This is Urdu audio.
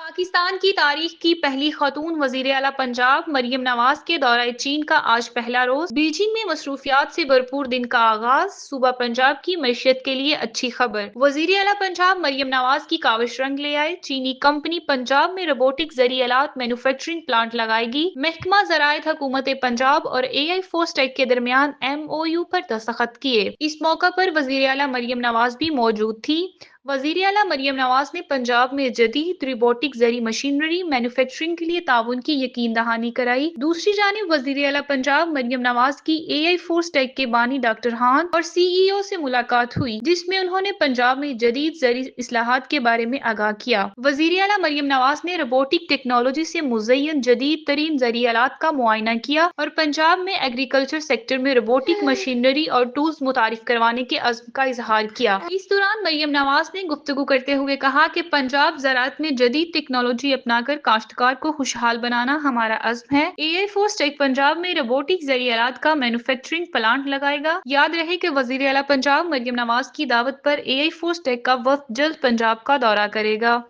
پاکستان کی تاریخ کی پہلی خاتون وزیر اعلیٰ پنجاب مریم نواز کے دورہ چین کا آج پہلا روز۔ بیجنگ میں مصروفیات سے بھرپور دن کا آغاز، صوبہ پنجاب کی معیشت کے لیے اچھی خبر۔ وزیر اعلیٰ پنجاب مریم نواز کی کاوش رنگ لے آئے، چینی کمپنی پنجاب میں روبوٹک زرعی آلات مینوفیکچرنگ پلانٹ لگائے گی۔ محکمہ زراعت حکومت پنجاب اور اے آئی فورس ٹیک کے درمیان MOU پر دستخط کیے۔ اس موقع پر وزیر اعلیٰ مریم نواز بھی موجود تھیں۔ وزیر اعلیٰ مریم نواز نے پنجاب میں جدید روبوٹک زرعی مشینری مینوفیکچرنگ کے لیے تعاون کی یقین دہانی کرائی۔ دوسری جانب وزیر اعلیٰ پنجاب مریم نواز کی اے آئی فورس ٹیک کے بانی ڈاکٹر خان اور CEO سے ملاقات ہوئی، جس میں انہوں نے پنجاب میں جدید زرعی اصلاحات کے بارے میں آگاہ کیا۔ وزیر اعلیٰ مریم نواز نے روبوٹک ٹیکنالوجی سے مزین جدید ترین زرعی آلات کا معائنہ کیا اور پنجاب میں ایگریکلچر سیکٹر میں روبوٹک مشینری اور ٹولز متعارف کروانے کے عزم کا اظہار کیا۔ اس دوران مریم نواز نے گفتگو کرتے ہوئے کہا کہ پنجاب زراعت میں جدید ٹیکنالوجی اپنا کر کاشتکار کو خوشحال بنانا ہمارا عزم ہے۔ اے آئی فورس ٹیک پنجاب میں روبوٹک زرعی آلات کا مینوفیکچرنگ پلانٹ لگائے گا۔ یاد رہے کہ وزیر اعلیٰ پنجاب مریم نواز کی دعوت پر اے آئی فورس ٹیک کا وفد جلد پنجاب کا دورہ کرے گا۔